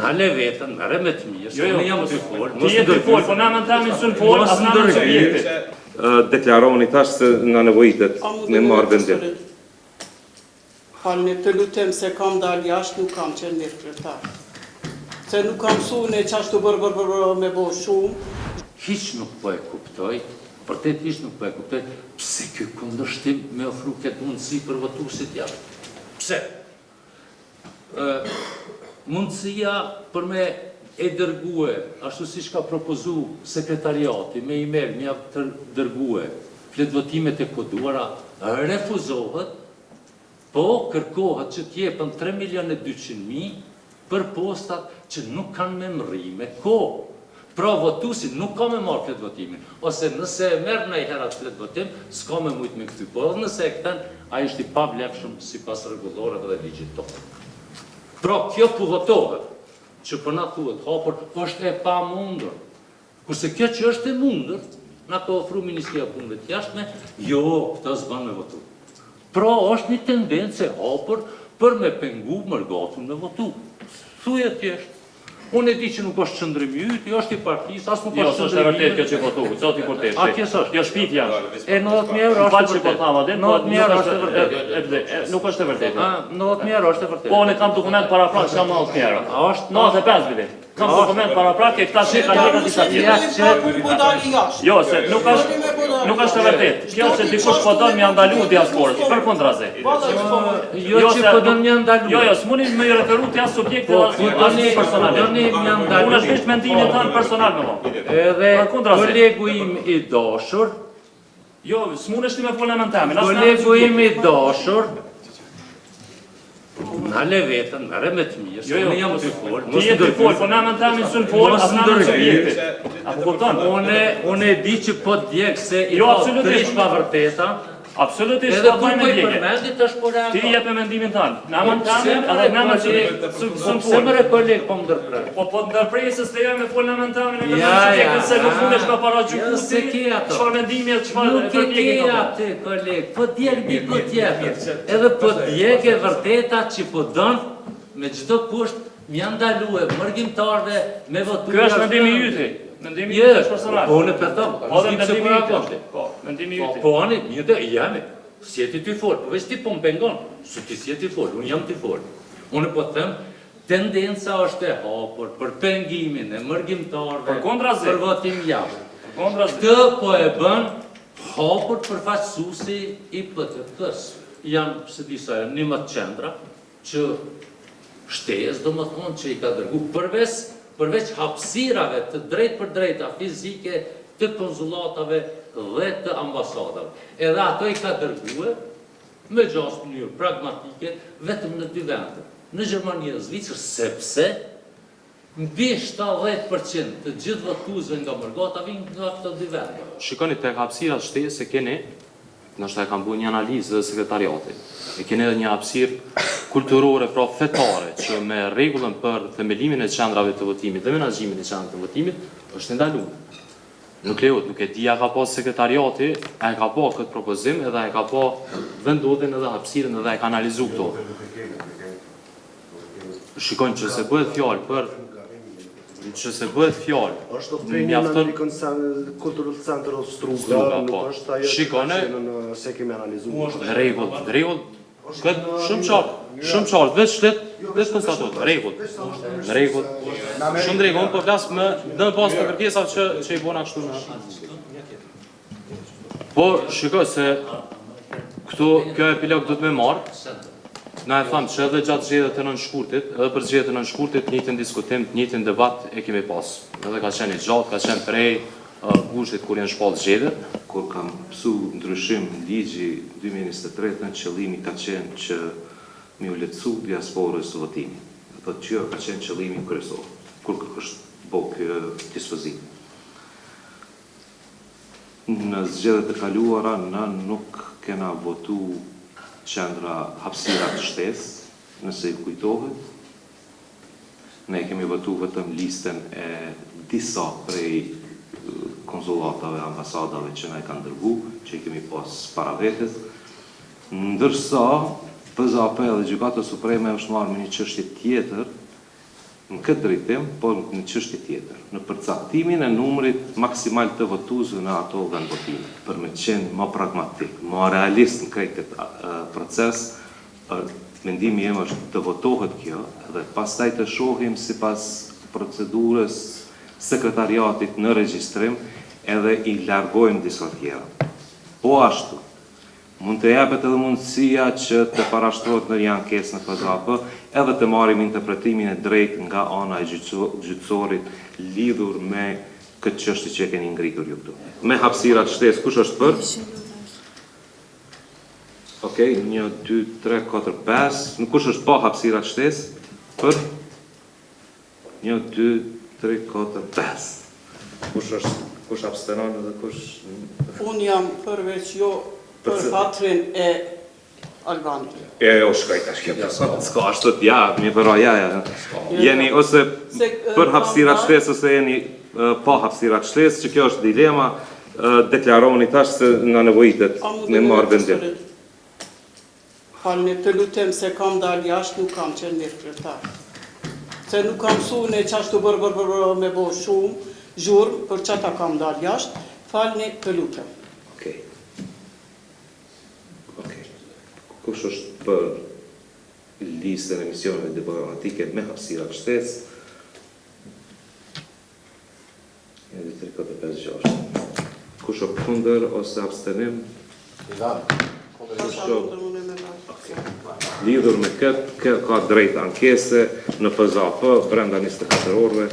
Nale vetën, merre me të mirë, unë jam të folë. Ti je të folë, po na më tani sun folë, as na në subjektit. Deklaroni tash se nga nevojitet me marrë vendim. Falni, të lutem se kam dalë jashtë, nuk kam qenë mirë kryetar. Se nuk kam sune që ashtu bërë me bo shumë. Hiq nuk po e kuptoj, vërtet hiq nuk po e kuptoj, pse ky kundërshtim me ofru këtë mundësi për votuesit jashtë? Pse? Mundësia për me e dërgue, ashtu si ka propozu sekretariati me email, me të dërgue, flet votimet e koduara, refuzohet, po kërkohet që t'jepen 3.200.000 për postat që nuk kanë me mri me kohë. Pra votuesit nuk ka me marrë flet votimin, ose nëse e merr në i herat flet votim, s'ka me mujt me këty, po edhe nëse e këten, a ishte i pavlefshëm sipas rregulloret dhe ligjit tonë. Pra kjo po votohet, që për na thuhet hapur, është e pamundur. Kurse kjo që është e mundur, na ka ofruar Ministria e Punëve të Jashtme, jo, këtë s'ban me votu. Pra është një tendencë e hapur për me pengu mërgatun me votu. Thuaj thjesht. Unë e di që nuk është qëndrimi yt, jo është i partisë, as nuk është qëndrimi. Jo, është e vërtetë kjo që votu, zoti Kurteshi. A kjo është? Jo shpit janë. E 90.000 euro është e vërtetë. 90.000 euro është e vërtetë. Nuk është e vërtetë. 90.000 euro është e vërtetë. Po, unë kam dokument para prak që jam 90.000 euro. A është 95 vite. Kam dokument para prak e këta sheka leka disa tjetër. Jo, se nuk është e vërtetë. Kjo që dikush po don më ndalu diasporës, përkundrazi. Jo që po don më ndalu. Jo, s'muni më referu të jashtë subjekte personale. Unë është vishë mendimin tanë personal me mo. Edhe kolegu im i dashur, jo, s'mune shti me folën e temin. Kolegu im i dashur, nale vetën, merre me të mirë, se unë jam të folë. Ti je të folë, po na më temin sun folë, as na në subjektit. Apo kupton? Unë e di që po djekë se i ka prish pa vërteta, absolutisht, edhe kur po i përmendit është po reagon. Ti jep e mendimin tanë. Na më temin, edhe na më sun Se folë. më re koleg po më ndërprej. Po ndërprej se s'lejoj me folë në më temin, e në subjektit se nuk fundesh ka para gjukusi, qëfar mendimi e qëfar Nuk e ke atë, koleg, po djek diku tjetër. Edhe po djek e vërteta që po dënë, me çdo kusht, m'janë ndalue mërgjimtarve me votuar. Kjo është mendimi yti. Mendimi yti është personal. Po unë përton. Po dhe mendimi yti. Po, mendimi yti. Po ani, mirë, jam. Sjeti ti fol, po veç ti po më pengon. Se ti sjeti fol, unë jam ti fol. Unë po them, tendenca është e hapur për pengimin e mërgjimtarve për votim jashtë. Këtë po e bën hapur përfaqësuesi i PTK-s. Janë, se disa janë 11 qendra që shtesë, do më thonë që i ka dërgu përveç hapësirave të drejt për drejta fizike të konzulatave dhe të ambasadave. Edhe ato i ka dërguar me gjasë mënyrë pragmatike vetëm në 2 vende. Në Gjermani dhe Zvicër, sepse mbi 70% të gjithë votuesve nga mërgata vinë nga këto 2 vende. Shikoni tek hapësirat shtesë se keni, ndoshta e kam bërë një analizë dhe sekretariati. E keni edhe një hapësirë kulturore, pra fetare, që me rregullën për themelimin e qendrave të votimit dhe menaxhimin e qendrave të votimit është ndaluar. Nuk lejohet, nuk e di a ka pas sekretariati, a e ka pa këtë propozim edhe a e ka pa vendodhjen edhe hapësirën edhe a e ka analizu këto. Shikojnë që se bëhet fjalë për është mjafton Cultural Center of Struga, nuk është ajo që se kemi analizuar. Rregull, shumë qartë, veç konstatuar, rregull. Shumë rregull, po flas më në bazë të kërkesave që i bëna kështu në. Po shikoj se këtu kjo epilog do të më marr. Na e thamë që edhe gjatë zgjedhjeve të nënshkurtit, edhe për zgjedhjet e nënshkurtit, njëjtin diskutim, njëjtin debat e kemi pas. Edhe ka qenë i gjatë, ka qenë prej gushtit kur janë shpallë zgjedhjet. Kur kam pësu ndryshim ligji 2023, qëllimi ka qenë që mi u lehtësu diasporës votimi. Dhe që ka qenë qëllimi kryesor, kur është bo kjo dispozim. Në zgjedhjet e kaluara, na nuk kena votu qendra hapësira të shtesë, nëse i kujtohet. Ne kemi votu vetëm listën e disa prej konsulatave, ambasadave që na i kanë dërgu, që i kemi pas para vetes. Ndërsa, PZAP dhe Gjykata Supreme është marrë me një çështje tjetër, në këtë drejtim, por në çështje tjetër, në përcaktimin e numrit maksimal të votuesve në ato vendvotime, për me qenë më pragmatik, më realist në krejt këtë proces, mendimi jem është të votohet kjo, dhe pastaj të shohim sipas procedurës sekretariatit në regjistrim, edhe i largojmë disa tjera. Po ashtu, mund të jepet edhe mundësia që të parashtrohet në një ankesë në PZAP, edhe të marrim interpretimin e drejtë nga ana e gjyqësorit lidhur me këtë çështje që e keni ngritur ju këtu. Me hapësirat shtesë, kush është për? Okej, 1, 2, 3, 4, 5. Në kush është pa hapësirat shtesë? Për? 1, 2, 3, 4, 5. Kush abstenon dhe kush... Unë jam përveç jo për hatrin e Albanit. O shkaj tash kjo. S'ka ashtu të ja, mi përra ja. Jeni ose për hapësirat shtesë, ose jeni pa hapësirat shtesë, që kjo është dilema, deklaroni tash se nga nevojitet me marrë vendim. Falni, të lutem se kam dalë jashtë, nuk kam qenë mirë kryetar. Se nuk kam sune që ashtu bërë me bo shumë, zhurë, për që ta kam dalë jashtë, falni, të lutem. Kush është për listën e misioneve diplomatike me hapësirat shtesë? 1, 2, 3, 4, 5, 6. Kush është kundër ose abstenim? Lidhur me këtë, ka drejt ankese në PZAP brenda 24 orëve